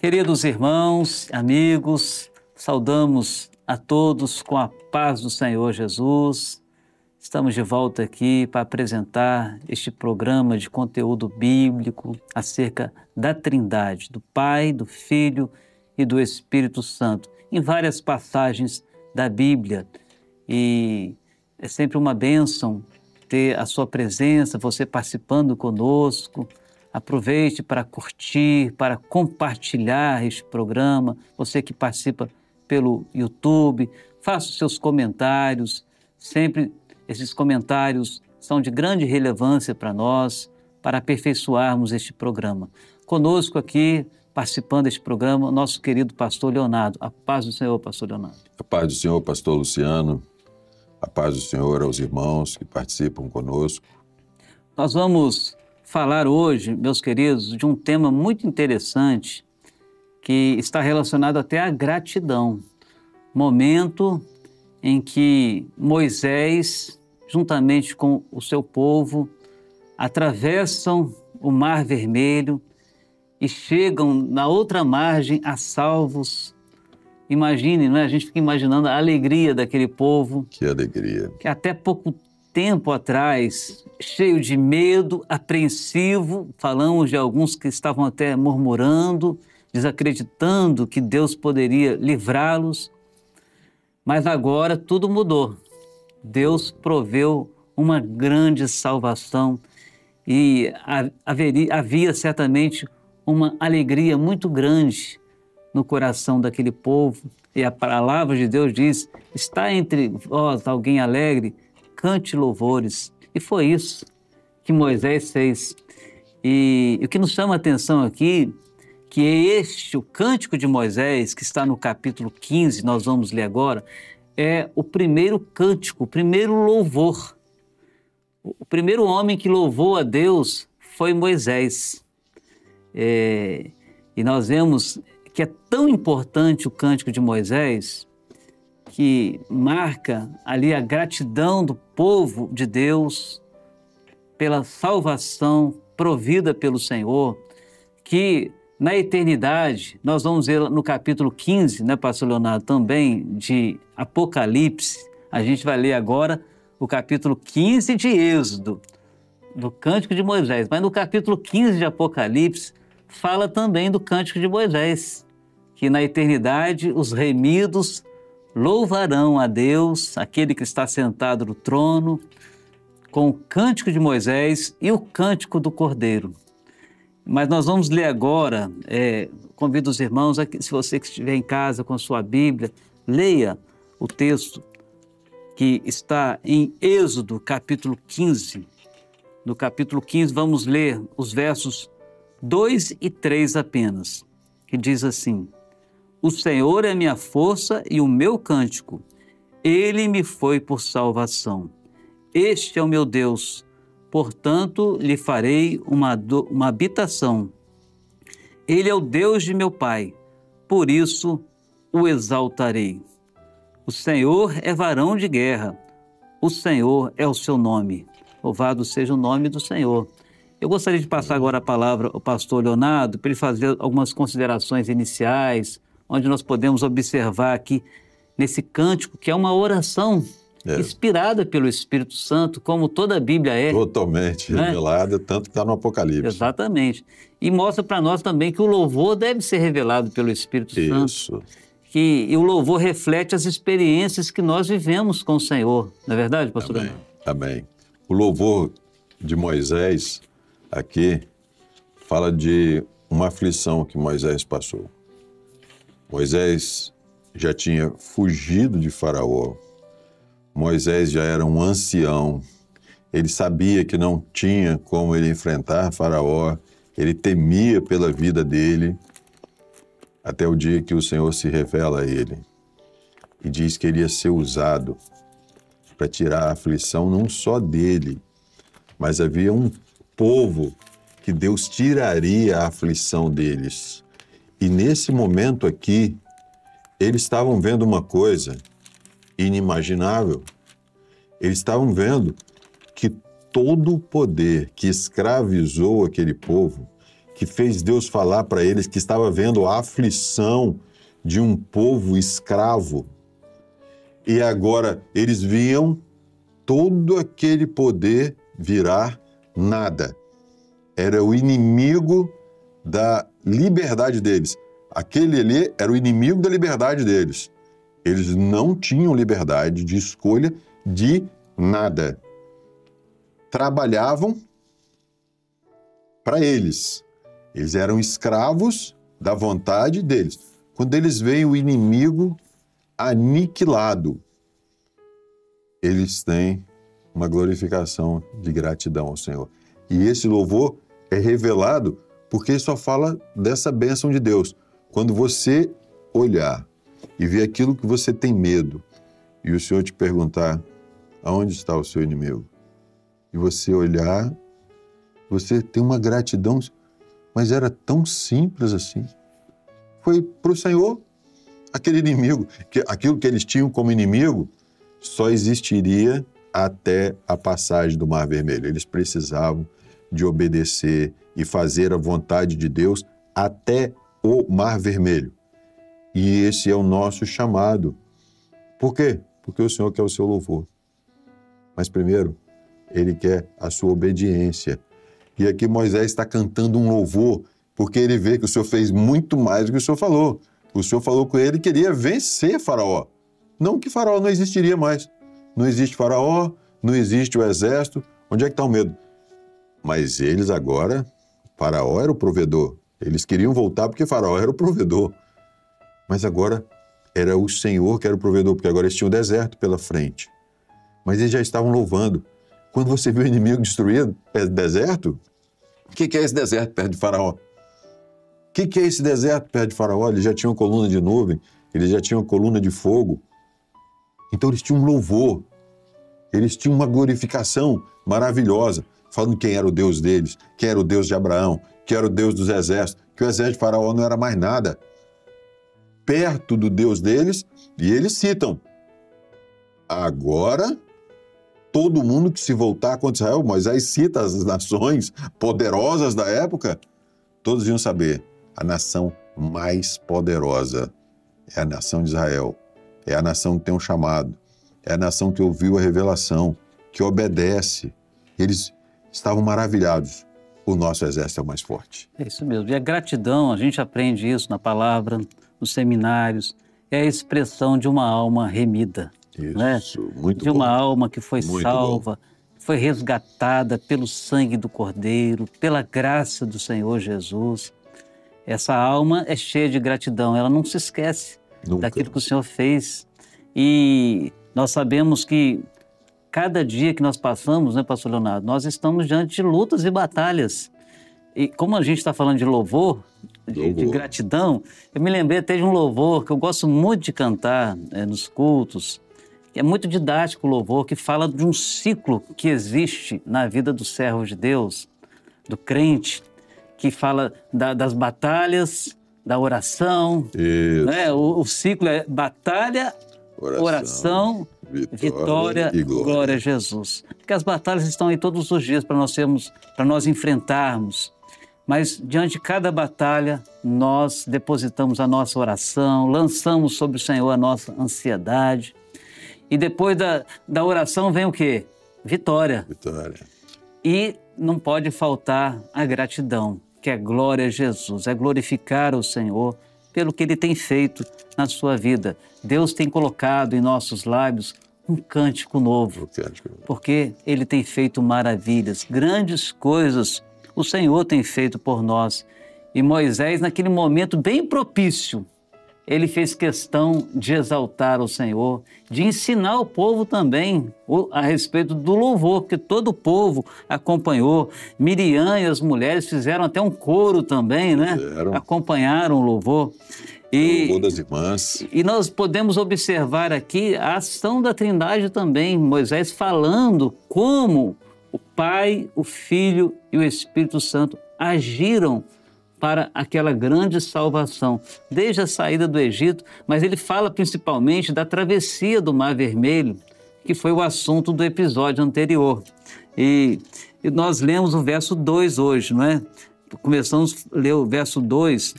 Queridos irmãos, amigos, saudamos a todos com a paz do Senhor Jesus. Estamos de volta aqui para apresentar este programa de conteúdo bíblico acerca da Trindade, do Pai, do Filho e do Espírito Santo, em várias passagens da Bíblia. E é sempre uma bênção ter a sua presença, você participando conosco. Aproveite para curtir, para compartilhar este programa. Você que participa pelo YouTube, faça os seus comentários. Sempre esses comentários são de grande relevância para nós, para aperfeiçoarmos este programa. Conosco aqui, participando deste programa, nosso querido pastor Leonardo. A paz do Senhor, pastor Leonardo. A paz do Senhor, pastor Luciano. A paz do Senhor aos irmãos que participam conosco. Nós vamos falar hoje, meus queridos, de um tema muito interessante que está relacionado até à gratidão. Momento em que Moisés, juntamente com o seu povo, atravessam o Mar Vermelho e chegam na outra margem a salvos. Imagine, não é? A gente fica imaginando a alegria daquele povo. Que alegria. Que até pouco tempo atrás, cheio de medo, apreensivo, falamos de alguns que estavam até murmurando, desacreditando que Deus poderia livrá-los, mas agora tudo mudou. Deus proveu uma grande salvação e havia certamente uma alegria muito grande no coração daquele povo. E a palavra de Deus diz: está entre vós alguém alegre? Cante louvores. E foi isso que Moisés fez. E o que nos chama a atenção aqui, que é o Cântico de Moisés, que está no capítulo 15, nós vamos ler agora, é o primeiro cântico, o primeiro louvor. O primeiro homem que louvou a Deus foi Moisés. E nós vemos que é tão importante o Cântico de Moisés, que marca ali a gratidão do povo de Deus pela salvação provida pelo Senhor, que na eternidade, nós vamos ver no capítulo 15, né, pastor Leonardo, também de Apocalipse. A gente vai ler agora o capítulo 15 de Êxodo, do Cântico de Moisés, mas no capítulo 15 de Apocalipse fala também do Cântico de Moisés, que na eternidade os remidos louvarão a Deus, aquele que está sentado no trono, com o Cântico de Moisés e o Cântico do Cordeiro. Mas nós vamos ler agora, convido os irmãos, se você que estiver em casa com a sua Bíblia, leia o texto que está em Êxodo, capítulo 15. No capítulo 15, vamos ler os versos 2 e 3 apenas, que diz assim: O Senhor é minha força e o meu cântico. Ele me foi por salvação. Este é o meu Deus, portanto lhe farei uma habitação. Ele é o Deus de meu Pai, por isso o exaltarei. O Senhor é varão de guerra, o Senhor é o seu nome. Louvado seja o nome do Senhor. Eu gostaria de passar agora a palavra ao pastor Leonardo, para ele fazer algumas considerações iniciais, onde nós podemos observar aqui nesse cântico, que é uma oração inspirada pelo Espírito Santo, como toda a Bíblia é. Totalmente revelada, tanto que está no Apocalipse. Exatamente. E mostra para nós também que o louvor deve ser revelado pelo Espírito Santo. E o louvor reflete as experiências que nós vivemos com o Senhor. Não é verdade, pastor? Amém. Amém. O louvor de Moisés aqui fala de uma aflição que Moisés passou. Moisés já tinha fugido de Faraó. Moisés já era um ancião. Ele sabia que não tinha como ele enfrentar Faraó. Ele temia pela vida dele, até o dia que o Senhor se revela a ele e diz que ele ia ser usado para tirar a aflição não só dele, mas havia um povo que Deus tiraria a aflição deles. E nesse momento aqui, eles estavam vendo uma coisa inimaginável. Eles estavam vendo que todo o poder que escravizou aquele povo, que fez Deus falar para eles que estava vendo a aflição de um povo escravo. E agora eles viam todo aquele poder virar nada. Era o inimigo da liberdade deles. Aquele ali era o inimigo da liberdade deles. Eles não tinham liberdade de escolha de nada. Trabalhavam para eles. Eles eram escravos da vontade deles. Quando eles veem o inimigo aniquilado, eles têm uma glorificação de gratidão ao Senhor. E esse louvor é revelado porque só fala dessa bênção de Deus. Quando você olhar e ver aquilo que você tem medo e o Senhor te perguntar aonde está o seu inimigo, e você olhar, você tem uma gratidão, mas era tão simples assim. Foi para o Senhor aquele inimigo, aquilo que eles tinham como inimigo só existiria até a passagem do Mar Vermelho. Eles precisavam de obedecer e fazer a vontade de Deus até o Mar Vermelho. E esse é o nosso chamado. Por quê? Porque o Senhor quer o seu louvor. Mas primeiro, Ele quer a sua obediência. E aqui Moisés está cantando um louvor, porque ele vê que o Senhor fez muito mais do que o Senhor falou. O Senhor falou com ele que queria vencer Faraó. Não que Faraó não existiria mais. Não existe Faraó, não existe o exército. Onde é que está o medo? Mas eles agora, Faraó era o provedor. Eles queriam voltar porque Faraó era o provedor. Mas agora era o Senhor que era o provedor, porque agora eles tinham o deserto pela frente. Mas eles já estavam louvando. Quando você vê o inimigo destruído, é deserto? O que é esse deserto perto de Faraó? O que é esse deserto perto de Faraó? Eles já tinham coluna de nuvem, eles já tinham coluna de fogo. Então eles tinham um louvor, eles tinham uma glorificação maravilhosa, falando quem era o Deus deles, quem era o Deus de Abraão, quem era o Deus dos exércitos, que o exército de Faraó não era mais nada perto do Deus deles, e eles citam: agora todo mundo que se voltar contra Israel, Moisés cita as nações poderosas da época, todos iam saber, a nação mais poderosa é a nação de Israel, é a nação que tem um chamado, é a nação que ouviu a revelação, que obedece. Eles estavam maravilhados. O nosso exército é o mais forte. É isso mesmo. E a gratidão, a gente aprende isso na palavra, nos seminários, é a expressão de uma alma remida. Isso, né? Muito de uma bom. alma que foi Muito salva, foi resgatada pelo sangue do Cordeiro, pela graça do Senhor Jesus. Essa alma é cheia de gratidão, ela não se esquece Nunca. daquilo que o Senhor fez. E nós sabemos que cada dia que nós passamos, né, pastor Leonardo, nós estamos diante de lutas e batalhas. E como a gente está falando de louvor, de gratidão, eu me lembrei até de um louvor que eu gosto muito de cantar nos cultos. É muito didático o louvor, que fala de um ciclo que existe na vida do servo de Deus, do crente, que fala das batalhas, da oração. Isso. Né? O ciclo é batalha, oração, vitória e glória a Jesus. Porque as batalhas estão aí todos os dias para nós enfrentarmos. Mas diante de cada batalha, nós depositamos a nossa oração, lançamos sobre o Senhor a nossa ansiedade. E depois da oração vem o quê? Vitória. Vitória. E não pode faltar a gratidão, que é glória a Jesus, é glorificar o Senhor pelo que Ele tem feito na sua vida. Deus tem colocado em nossos lábios um cântico novo, porque Ele tem feito maravilhas, grandes coisas o Senhor tem feito por nós. E Moisés, naquele momento bem propício, ele fez questão de exaltar o Senhor, de ensinar o povo também a respeito do louvor, porque todo o povo acompanhou. Miriam e as mulheres fizeram até um coro também, né? Acompanharam o louvor. O louvor das irmãs. E nós podemos observar aqui a ação da Trindade também, Moisés falando como o Pai, o Filho e o Espírito Santo agiram para aquela grande salvação, desde a saída do Egito, mas ele fala principalmente da travessia do Mar Vermelho, que foi o assunto do episódio anterior. E nós lemos o verso 2 hoje, não é? começamos a ler o verso 2,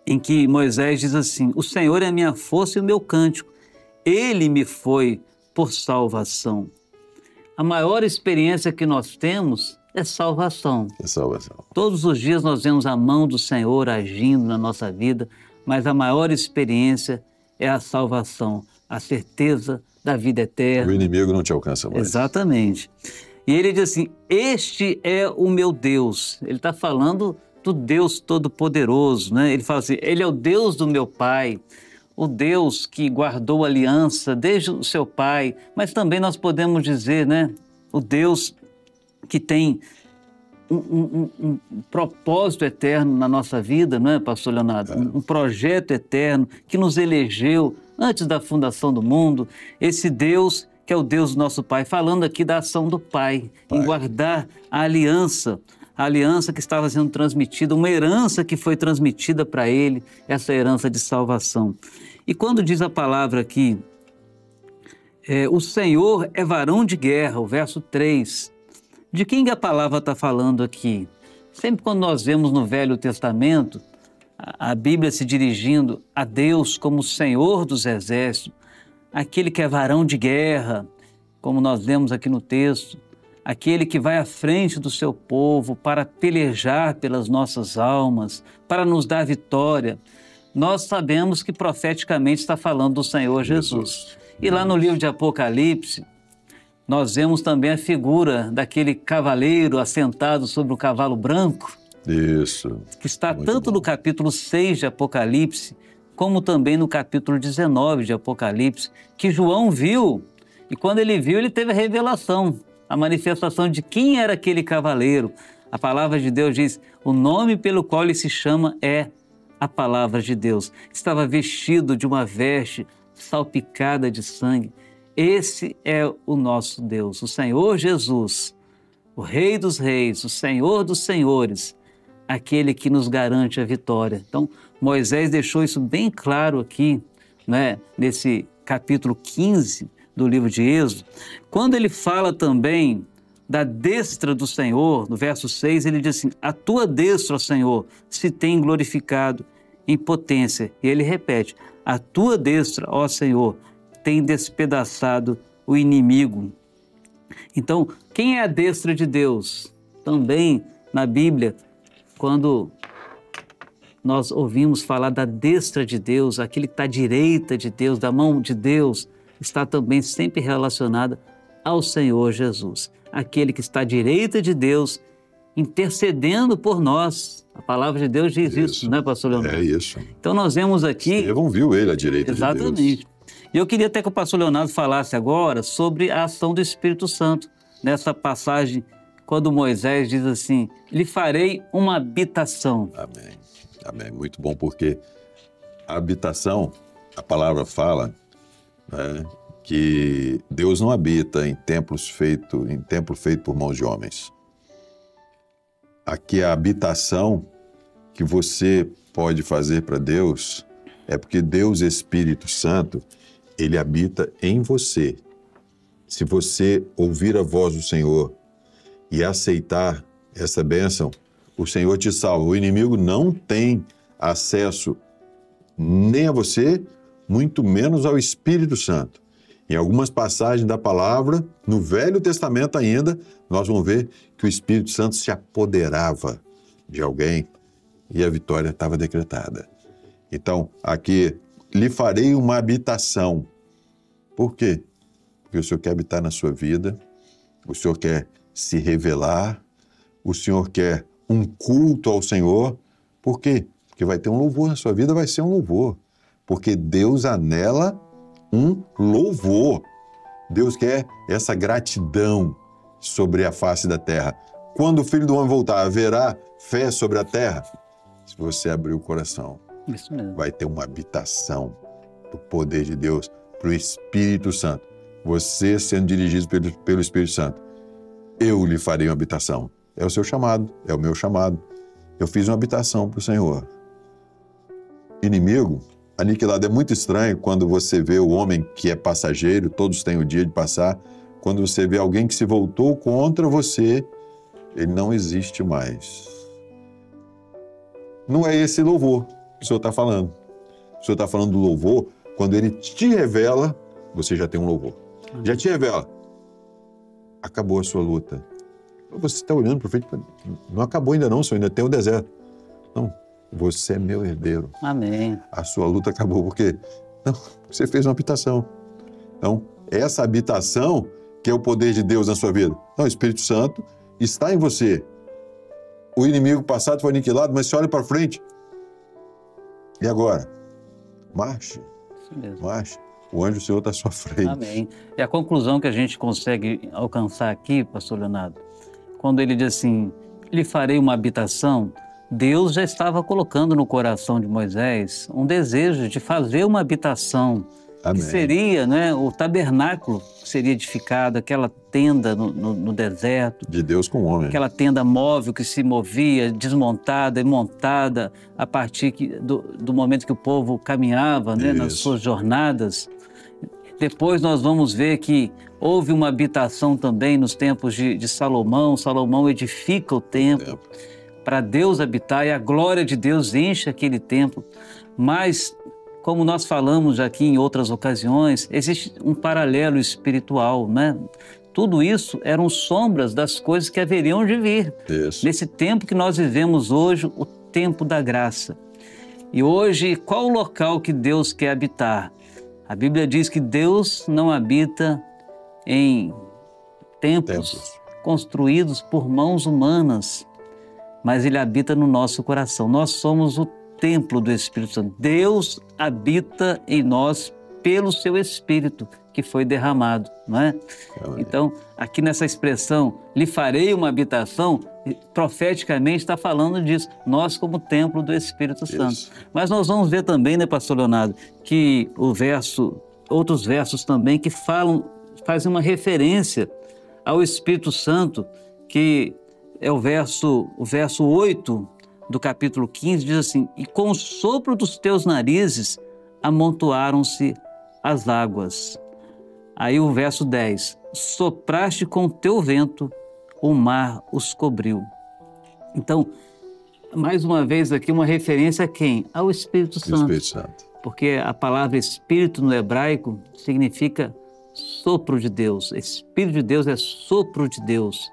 em que Moisés diz assim: o Senhor é a minha força e o meu cântico, Ele me foi por salvação. A maior experiência que nós temos é salvação. É salvação. Todos os dias nós vemos a mão do Senhor agindo na nossa vida, mas a maior experiência é a salvação, a certeza da vida eterna. O inimigo não te alcança mais. Exatamente. E ele diz assim: este é o meu Deus. Ele está falando do Deus Todo-Poderoso, né? Ele fala assim: Ele é o Deus do meu pai, o Deus que guardou a aliança desde o seu pai, mas também nós podemos dizer, né? O Deus que tem um propósito eterno na nossa vida, não é, pastor Leonardo? Um projeto eterno que nos elegeu antes da fundação do mundo. Esse Deus que é o Deus do nosso Pai, falando aqui da ação do Pai, em guardar a aliança que estava sendo transmitida, uma herança que foi transmitida para ele, essa herança de salvação. E quando diz a palavra aqui, o Senhor é varão de guerra, o verso 3, de quem a palavra está falando aqui? Sempre quando nós vemos no Velho Testamento, a Bíblia se dirigindo a Deus como o Senhor dos exércitos, aquele que é varão de guerra, como nós lemos aqui no texto, aquele que vai à frente do seu povo para pelejar pelas nossas almas, para nos dar vitória. Nós sabemos que profeticamente está falando do Senhor Jesus. E lá no livro de Apocalipse, nós vemos também a figura daquele cavaleiro assentado sobre o cavalo branco. Isso. Que está tanto no capítulo 6 de Apocalipse, como também no capítulo 19 de Apocalipse, que João viu. E quando ele viu, ele teve a revelação, a manifestação de quem era aquele cavaleiro. A palavra de Deus diz: o nome pelo qual ele se chama é a palavra de Deus. Estava vestido de uma veste salpicada de sangue. Esse é o nosso Deus, o Senhor Jesus, o Rei dos Reis, o Senhor dos Senhores, aquele que nos garante a vitória. Então, Moisés deixou isso bem claro aqui, né, nesse capítulo 15 do livro de Êxodo. Quando ele fala também da destra do Senhor, no verso 6, ele diz assim: a tua destra, ó Senhor, se tem glorificado em potência. E ele repete: a tua destra, ó Senhor, tem despedaçado o inimigo. Então, quem é a destra de Deus? Também na Bíblia, quando nós ouvimos falar da destra de Deus, aquele que está à direita de Deus, da mão de Deus, está também sempre relacionada ao Senhor Jesus. Aquele que está à direita de Deus, intercedendo por nós. A palavra de Deus diz isso, não é, pastor Leonardo? É isso. Então nós vemos aqui... Estevão viu ele à direita de Deus. Exatamente. E eu queria até que o pastor Leonardo falasse agora sobre a ação do Espírito Santo, nessa passagem, quando Moisés diz assim: lhe farei uma habitação. Amém. Amém. Muito bom, porque a habitação, a palavra fala, né, que Deus não habita em templo feito por mãos de homens. Aqui a habitação que você pode fazer para Deus é porque Deus, Espírito Santo, Ele habita em você. Se você ouvir a voz do Senhor e aceitar essa bênção, o Senhor te salva. O inimigo não tem acesso nem a você, muito menos ao Espírito Santo. Em algumas passagens da palavra, no Velho Testamento ainda, nós vamos ver que o Espírito Santo se apoderava de alguém e a vitória estava decretada. Então, aqui, lhe farei uma habitação. Por quê? Porque o Senhor quer habitar na sua vida, o Senhor quer se revelar, o Senhor quer um culto ao Senhor. Por quê? Porque vai ter um louvor na sua vida, vai ser um louvor. Porque Deus anela um louvor. Deus quer essa gratidão sobre a face da terra. Quando o Filho do Homem voltar, haverá fé sobre a terra? Se você abrir o coração, isso mesmo, vai ter uma habitação do poder de Deus, para o Espírito Santo. Você sendo dirigido pelo Espírito Santo. Eu lhe farei uma habitação. É o seu chamado, é o meu chamado. Eu fiz uma habitação para o Senhor. Inimigo aniquilado. É muito estranho quando você vê o homem que é passageiro, todos têm o dia de passar, quando você vê alguém que se voltou contra você, ele não existe mais. não é esse louvor que o Senhor está falando. O Senhor está falando do louvor quando Ele te revela, você já tem um louvor. Já te revela. Acabou a sua luta. Você está olhando para frente, não acabou ainda não, Senhor, ainda tem o deserto. Não, você é meu herdeiro. Amém. A sua luta acabou, porque não, você fez uma habitação. Então, essa habitação que é o poder de Deus na sua vida. Então, o Espírito Santo está em você. O inimigo passado foi aniquilado, mas você olha para frente. E agora? Marche. Isso mesmo. Marche. O anjo do Senhor está à sua frente. Amém. E a conclusão que a gente consegue alcançar aqui, pastor Leonardo, quando ele diz assim, lhe farei uma habitação, Deus já estava colocando no coração de Moisés um desejo de fazer uma habitação, Amém. que seria, né, o tabernáculo que seria edificado, aquela tenda no deserto. De Deus com o homem. Aquela tenda móvel que se movia, desmontada e montada a partir do momento que o povo caminhava, né, nas suas jornadas. Depois nós vamos ver que houve uma habitação também nos tempos de Salomão. Salomão edifica o templo para Deus habitar e a glória de Deus enche aquele templo. Mas, como nós falamos aqui em outras ocasiões, existe um paralelo espiritual, né? Tudo isso eram sombras das coisas que haveriam de vir. Isso. Nesse tempo que nós vivemos hoje, o tempo da graça. E hoje, qual o local que Deus quer habitar? A Bíblia diz que Deus não habita em templos construídos por mãos humanas, mas Ele habita no nosso coração. Nós somos o templo do Espírito Santo. Deus habita em nós pelo seu Espírito que foi derramado, não é? Então, aqui nessa expressão, lhe farei uma habitação, profeticamente está falando disso, nós como templo do Espírito Santo. Isso. Mas nós vamos ver também, né, pastor Leonardo, que outros versos também que fazem uma referência ao Espírito Santo, que é o verso 8 do capítulo 15, diz assim, e com o sopro dos teus narizes amontoaram-se as águas. Aí o verso 10, sopraste com o teu vento, o mar os cobriu. Então, mais uma vez aqui uma referência a quem? Ao Espírito Santo. Espírito Santo. Porque a palavra Espírito no hebraico significa sopro de Deus. Espírito de Deus é sopro de Deus.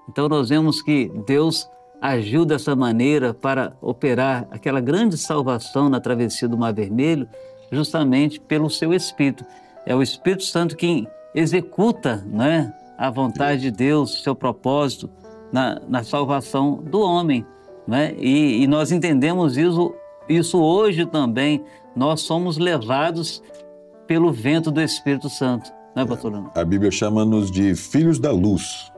Então nós vemos que Deus agiu dessa maneira para operar aquela grande salvação na travessia do Mar Vermelho, justamente pelo seu Espírito. É o Espírito Santo quem executa, né, a vontade de Deus, seu propósito na salvação do homem, né? E nós entendemos isso hoje também. Nós somos levados pelo vento do Espírito Santo, né, pastor Leonardo? A Bíblia chama-nos de filhos da luz.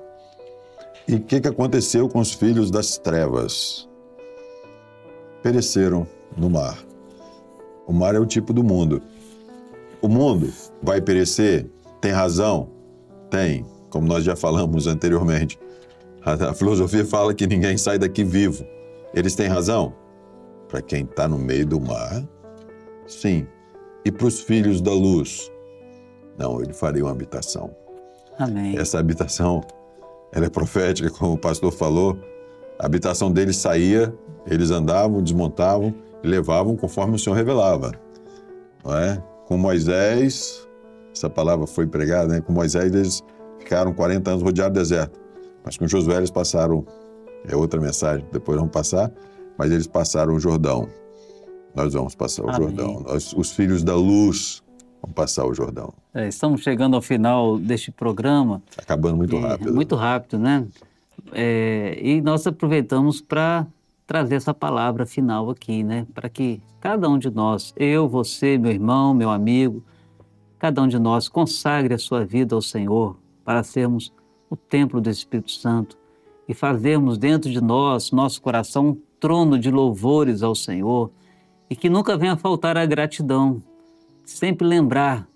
E o que aconteceu com os filhos das trevas? Pereceram no mar. O mar é o tipo do mundo. O mundo vai perecer? Tem razão? Tem, como nós já falamos anteriormente. A filosofia fala que ninguém sai daqui vivo. Eles têm razão? Para quem está no meio do mar, sim. E para os filhos da luz? Não, ele faria uma habitação. Amém. Essa habitação, ela é profética, como o pastor falou. A habitação deles saía, eles andavam, desmontavam e levavam conforme o Senhor revelava. Não é? Com Moisés, essa palavra foi pregada, né? Com Moisés eles ficaram 40 anos rodeados do deserto. Mas com Josué eles passaram, é outra mensagem, depois vamos passar, mas eles passaram o Jordão. Nós vamos passar o Jordão. Nós, os filhos da luz, vamos passar o Jordão. Estamos chegando ao final deste programa. Acabando muito rápido. Muito rápido, né? E nós aproveitamos para trazer essa palavra final aqui, né? Para que cada um de nós, eu, você, meu irmão, meu amigo, cada um de nós consagre a sua vida ao Senhor para sermos o templo do Espírito Santo e fazermos dentro de nós, nosso coração, um trono de louvores ao Senhor e que nunca venha faltar a gratidão. Sempre lembrar,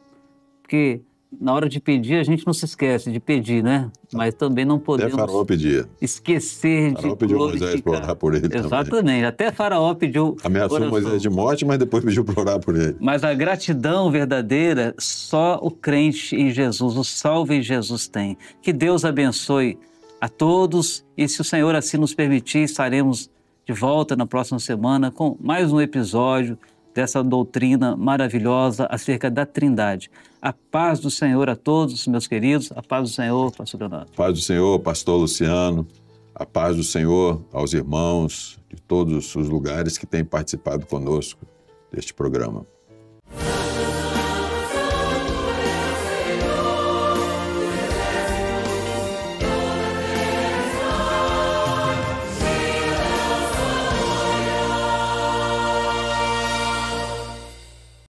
porque na hora de pedir a gente não se esquece de pedir, né? Mas também não podemos até Faraó pedia. Esquecer Faraó de pediu glorificar. Moisés para orar por ele. Exatamente. Também. Até Faraó pediu ameaçou oração. Moisés de morte, mas depois pediu para orar por ele. Mas a gratidão verdadeira só o crente em Jesus, o salvo em Jesus tem. Que Deus abençoe a todos e se o Senhor assim nos permitir, estaremos de volta na próxima semana com mais um episódio dessa doutrina maravilhosa acerca da Trindade. A paz do Senhor a todos, meus queridos. A paz do Senhor, pastor Leonardo. A paz do Senhor, pastor Luciano. A paz do Senhor aos irmãos de todos os lugares que têm participado conosco deste programa.